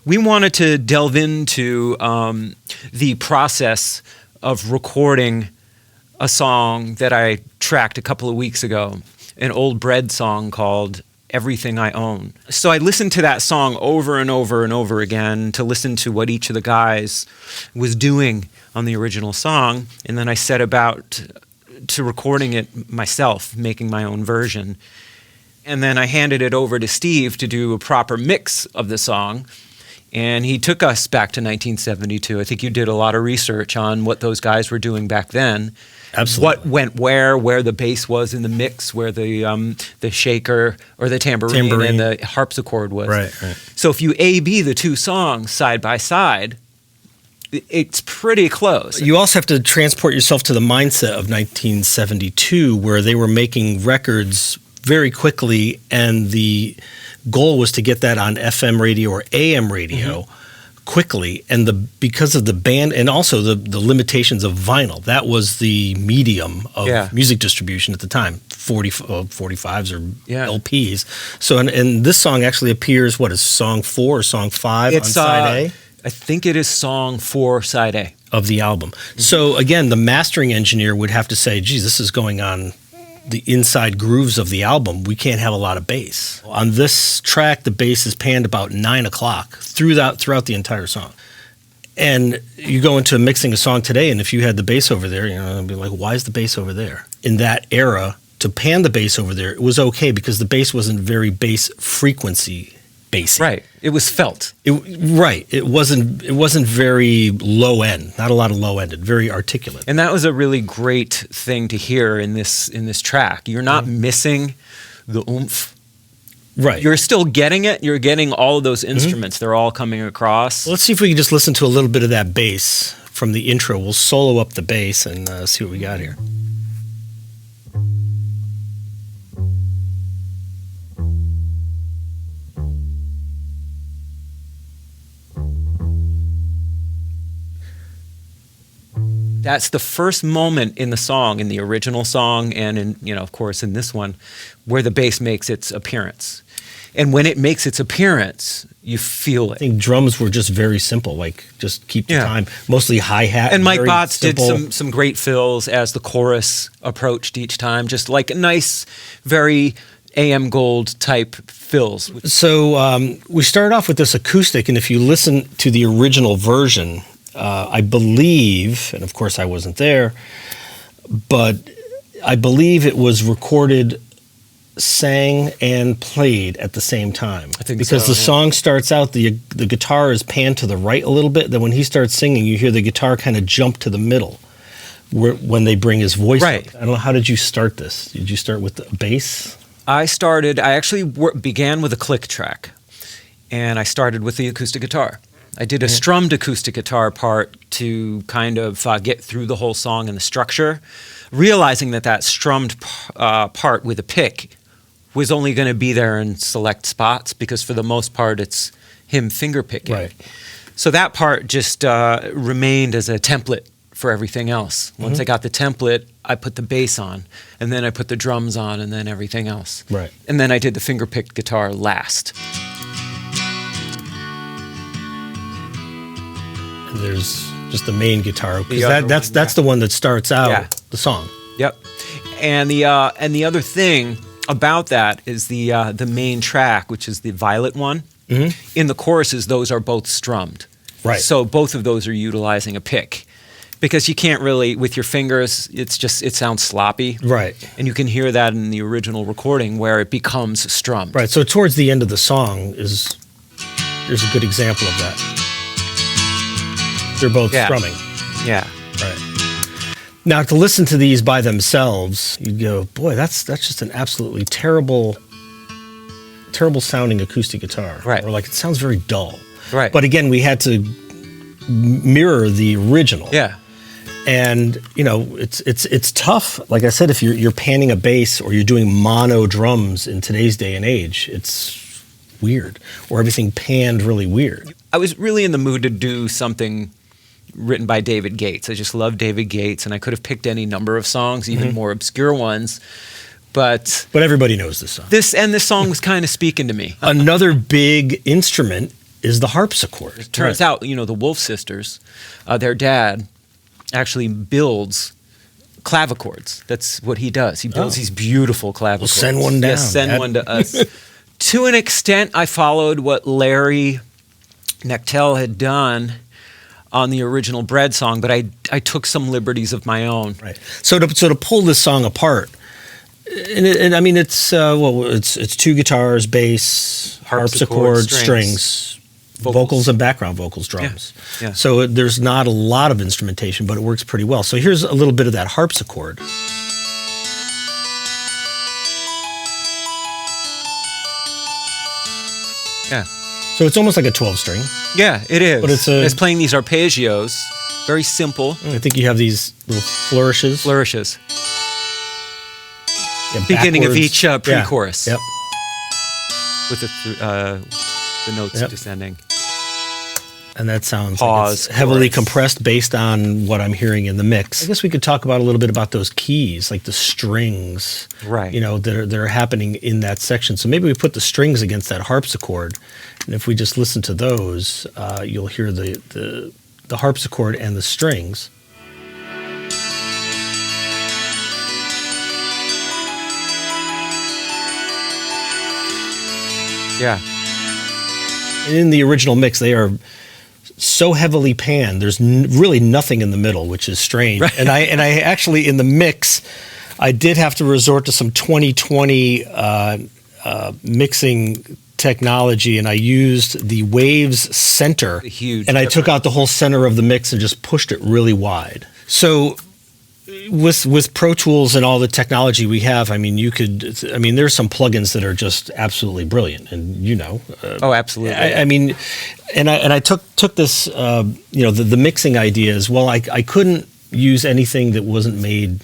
we wanted to delve into the process of recording a song that I tracked a couple of weeks ago, an Old Bread song called Everything I Own. So I listened to that song over and over and over again to listen to what each of the guys was doing on the original song, and then I set about to recording it myself, making my own version. And then I handed it over to Steve to do a proper mix of the song, and he took us back to 1972. I think you did a lot of research on what those guys were doing back then. Absolutely. What went where the bass was in the mix, where the shaker or the tambourine and the harpsichord was. Right. So if you A-B the two songs side by side, it's pretty close. You also have to transport yourself to the mindset of 1972, where they were making records very quickly, and the goal was to get that on FM radio or AM radio quickly, and because of the band and also the limitations of vinyl, that was the medium of music distribution at the time, 45s or LPs. So and this song actually appears, what is song 4 or song 5 on side A? I think it is song 4, side A of the album. So again, the mastering engineer would have to say, geez, this is going on the inside grooves of the album. We can't have a lot of bass. On this track, the bass is panned about 9 o'clock throughout the entire song. And you go into mixing a song today, and if you had the bass over there, it'd be like, why is the bass over there? In that era, to pan the bass over there, it was okay because the bass wasn't very bass frequency bassy. Right. It was felt. It wasn't very low end. Not a lot of low ended. Very articulate. And that was a really great thing to hear in this track. You're not missing the oomph. Right. You're still getting it. You're getting all of those instruments. They're all coming across. Let's see if we can just listen to a little bit of that bass from the intro. We'll solo up the bass and see what we got here. That's the first moment in the song, in the original song, and of course, in this one, where the bass makes its appearance. And when it makes its appearance, you feel it. I think drums were just very simple, like just keep the time. Mostly hi-hat. And Mike Botts did some great fills as the chorus approached each time, just like a nice, very AM Gold type fills. So we started off with this acoustic, and if you listen to the original version, I believe, and of course I wasn't there, but I believe it was recorded, sang, and played at the same time. I think because the song starts out, the guitar is panned to the right a little bit. Then when he starts singing, you hear the guitar kind of jump to the middle when they bring his voice up. I don't know, how did you start this? Did you start with the bass? I actually began with a click track, and I started with the acoustic guitar. I did a strummed acoustic guitar part to kind of get through the whole song and the structure, realizing that strummed part with a pick was only going to be there in select spots because for the most part it's him finger picking. Right. So that part just remained as a template for everything else. Once I got the template, I put the bass on, and then I put the drums on, and then everything else. Right. And then I did the finger picked guitar last. There's just the main guitar, because that's the one that starts out the song. Yep. And the other thing about that is the main track, which is the violet one. In the choruses, those are both strummed. Right. So both of those are utilizing a pick, because you can't really with your fingers. It sounds sloppy. Right. And you can hear that in the original recording where it becomes strummed. Right. So towards the end of the song there's a good example of that. They're both strumming. Yeah. Right. Now, to listen to these by themselves, you'd go, boy, that's just an absolutely terrible sounding acoustic guitar. Right. Or like, it sounds very dull. Right. But again, we had to mirror the original. Yeah. And, it's tough. Like I said, if you're panning a bass or you're doing mono drums in today's day and age, it's weird. Or everything panned really weird. I was really in the mood to do something written by David Gates. I just love David Gates, and I could have picked any number of songs, even more obscure ones. But everybody knows this song. This song was kind of speaking to me. Another big instrument is the harpsichord. It turns out, the Wolf sisters, their dad actually builds clavichords. That's what he does. He builds these beautiful clavichords. Well, send one down. Yes, send one to us. To an extent, I followed what Larry Knechtel had done on the original Bread song, but I took some liberties of my own. Right. So to pull this song apart, and I mean it's 2 guitars, bass, harpsichord, strings, vocals and background vocals, drums. Yeah. So there's not a lot of instrumentation, but it works pretty well. So here's a little bit of that harpsichord. Yeah. So it's almost like a 12-string. Yeah, it is. But it's playing these arpeggios, very simple. I think you have these little flourishes. Yeah, beginning of backwards. each pre-chorus. Yep. With the notes descending. And that sounds Pause, like it's heavily chorus. compressed based on what I'm hearing in the mix. I guess we could talk about a little bit about those keys, like the strings, right? That are happening in that section. So maybe we put the strings against that harpsichord, and if we just listen to those, you'll hear the harpsichord and the strings. Yeah. And in the original mix, they are so heavily panned. There's really nothing in the middle, which is strange. Right. And I actually in the mix, I did have to resort to some 2020 mixing technology, and I used the Waves center, huge, and I took out the whole center of the mix and just pushed it really wide. So with Pro Tools and all the technology we have, there's some plugins that are just absolutely brilliant, and oh, absolutely. I took this, the mixing ideas. Well, I couldn't use anything that wasn't made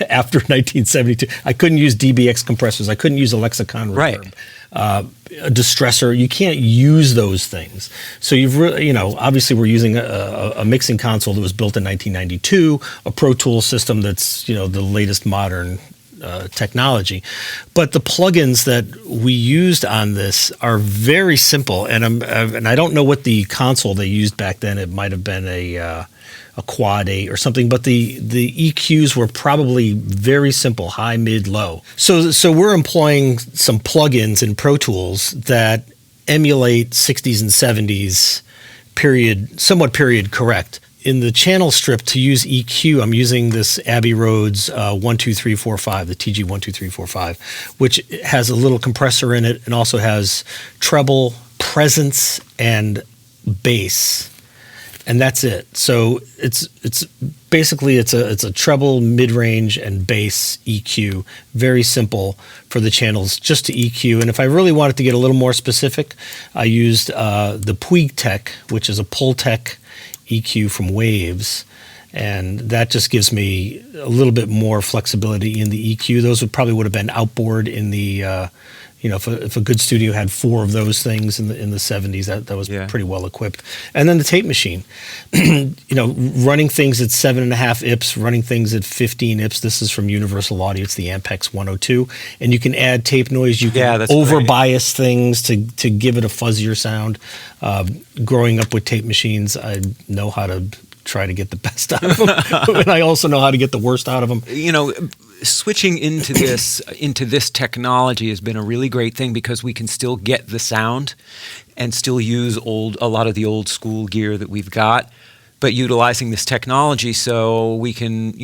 after 1972. I couldn't use DBX compressors. I couldn't use a lexicon reverb. Right. A distressor. You can't use those things. So obviously we're using a mixing console that was built in 1992, a Pro Tools system that's the latest modern technology. But the plugins that we used on this are very simple, and I don't know what the console they used back then. It might have been a Quad 8 or something, but the EQs were probably very simple, high, mid, low. So we're employing some plugins in Pro Tools that emulate 60s and 70s somewhat period correct. In the channel strip to use EQ, I'm using this Abbey Road's 12345, the TG 12345, which has a little compressor in it and also has treble, presence, and bass. And that's it. So it's basically a treble, mid-range, and bass EQ. Very simple for the channels just to EQ. And if I really wanted to get a little more specific, I used the Puig Tech, which is a Pultec EQ from Waves. And that just gives me a little bit more flexibility in the EQ. Those would have been outboard in the if a good studio had 4 of those things in the 70s, that was pretty well equipped. And then the tape machine, running things at 7.5 IPS, running things at 15 IPS. This is from Universal Audio. It's the Ampex 102, and you can add tape noise. You can over-bias things to give it a fuzzier sound. Growing up with tape machines, I know how to try to get the best out of them, and I also know how to get the worst out of them. Switching into this technology has been a really great thing because we can still get the sound and still use a lot of the old school gear that we've got, but utilizing this technology so we can,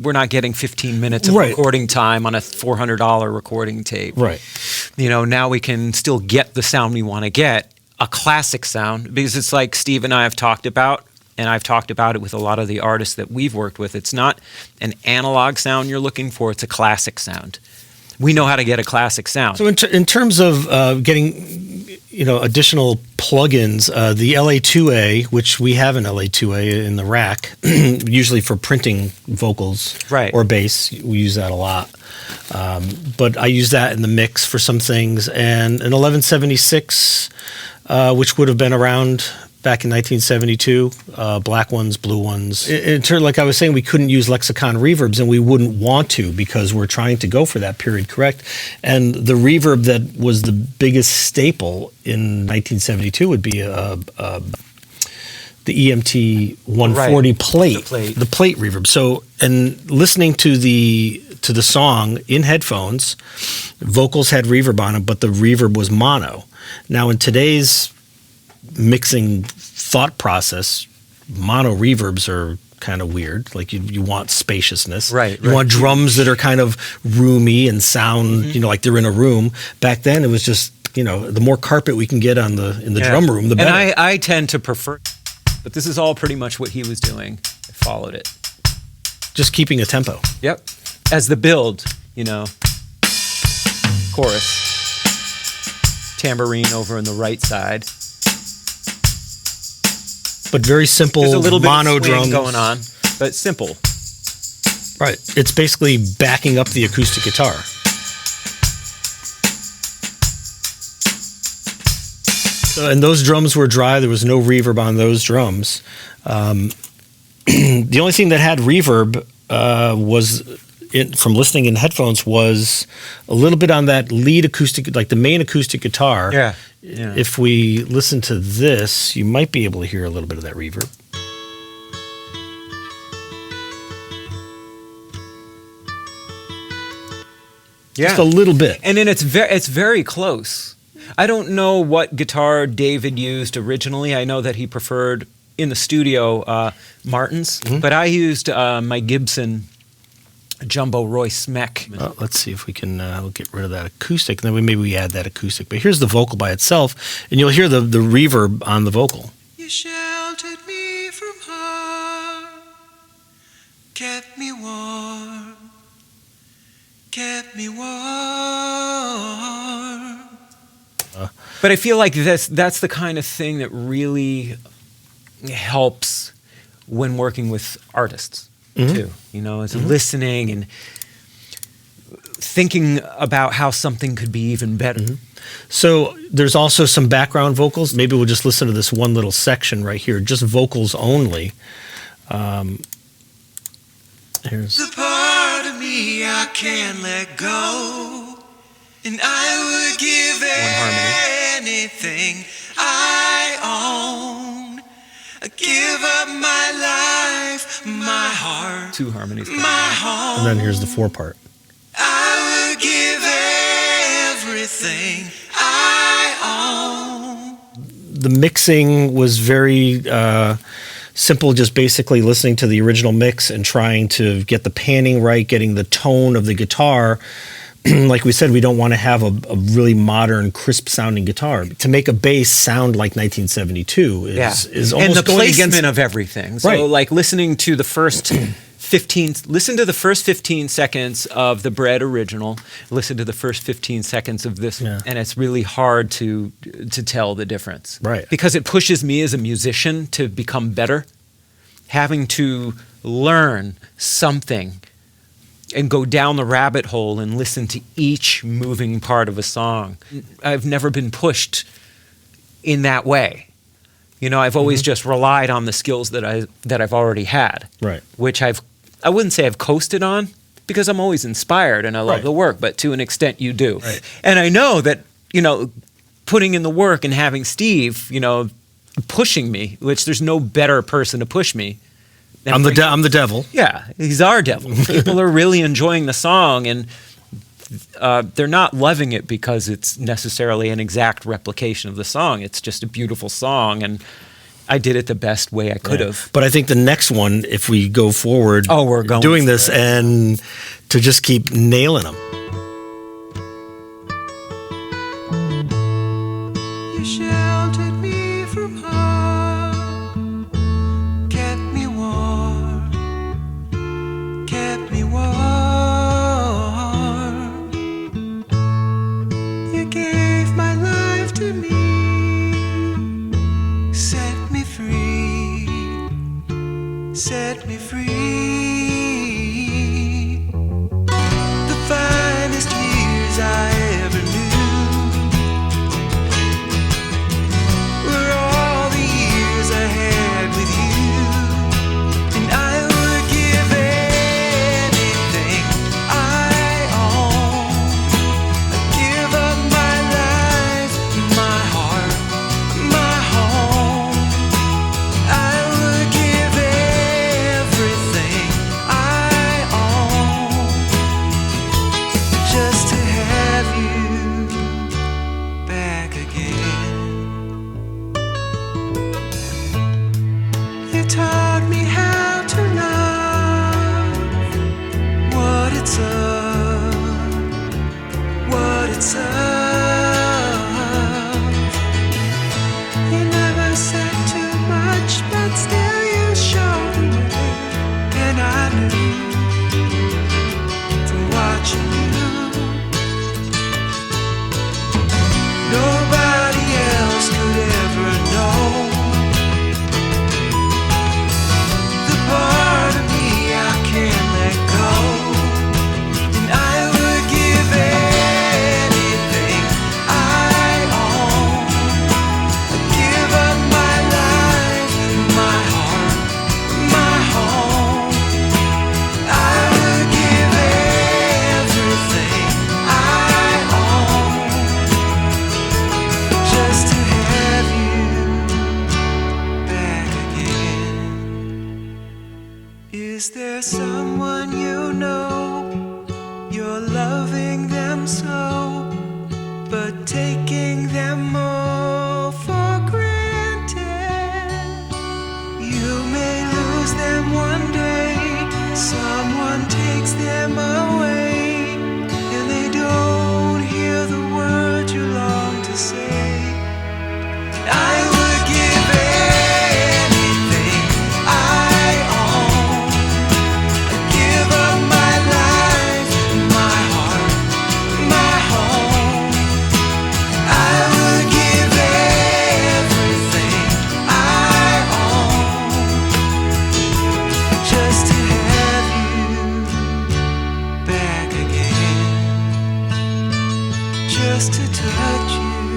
we're not getting 15 minutes of recording time on a $400 recording tape. Right. Now we can still get the sound we want to get, a classic sound, because it's like Steve and I have talked about, and I've talked about it with a lot of the artists that we've worked with. It's not an analog sound you're looking for, it's a classic sound. We know how to get a classic sound. So in terms of getting additional plugins, the LA2A, which we have an LA2A in the rack, usually for printing vocals or bass, we use that a lot. But I use that in the mix for some things, and an 1176, which would have been around back in 1972, black ones, blue ones. In turn, like I was saying, we couldn't use lexicon reverbs, and we wouldn't want to because we're trying to go for that period correct. And the reverb that was the biggest staple in 1972 would be the EMT 140 plate, the plate reverb. So, and listening to the song in headphones, vocals had reverb on them, but the reverb was mono. Now, in today's mixing thought process, mono reverbs are kind of weird. Like you want spaciousness. You want drums that are kind of roomy and sound, like they're in a room. Back then, it was just, the more carpet we can get in the drum room, the better. And I tend to prefer, but this is all pretty much what he was doing. I followed it. Just keeping a tempo. Yep. As the build, chorus. Tambourine over on the right side. But very simple There's a little mono bit of swing drums going on, but simple. Right. It's basically backing up the acoustic guitar. So, and those drums were dry. There was no reverb on those drums. The only thing that had reverb from listening in headphones was a little bit on that lead acoustic, like the main acoustic guitar. Yeah. If we listen to this, you might be able to hear a little bit of that reverb. Yeah. Just a little bit. And then it's very close. I don't know what guitar David used originally. I know that he preferred in the studio Martins, but I used my Gibson Jumbo Royce Mech. Let's see if we can we'll get rid of that acoustic, and then maybe we add that acoustic. But here's the vocal by itself, and you'll hear the reverb on the vocal. You sheltered me from harm, kept me warm, kept me warm. But I feel like that's the kind of thing that really helps when working with artists. Too, is listening and thinking about how something could be even better. So there's also some background vocals. Maybe we'll just listen to this one little section right here, just vocals only. Here's the part of me I can't let go, and I would give anything I own. I give up my life, my heart, two harmonies, my home. And then here's the four part. I would give everything I own. The mixing was very simple, just basically listening to the original mix and trying to get the panning right, getting the tone of the guitar. Like we said, we don't want to have a really modern, crisp-sounding guitar. To make a bass sound like 1972 is almost and the going placement against of everything. So, like listening to the first 15 seconds of the Bread original. Listen to the first 15 seconds of this, and it's really hard to tell the difference. Right, because it pushes me as a musician to become better, having to learn something and go down the rabbit hole and listen to each moving part of a song. I've never been pushed in that way. I've always just relied on the skills that I've already had. Right. Which I wouldn't say I've coasted on, because I'm always inspired and I love the work, but to an extent you do. Right. And I know that, putting in the work and having Steve, pushing me, which there's no better person to push me. I'm the devil. Yeah, he's our devil. People are really enjoying the song, and they're not loving it because it's necessarily an exact replication of the song. It's just a beautiful song, and I did it the best way I could have. But I think the next one, if we go forward, we're going doing this, and to just keep nailing them. You sheltered me from harm, kept me warm, kept me warm. You gave my life to me, set me free, set me free. The finest years I ever knew were all the years taught me how to love what it's of, what it's of. You never said too much, but still you showed the way, and I knew from watching you. Nobody else could ever know the part of me I can't let go, and I would give anything I own. I'd give up my life, my heart, my home. I would give everything I own just to have you back again. Is there someone you know, you're loving them so, but taking them all for granted? You may lose them one day, someone takes them away, and they don't hear the words you long to say. I would give anything I own. I'd give up my life, my heart, my home. I would give everything I own just to have you back again, just to touch you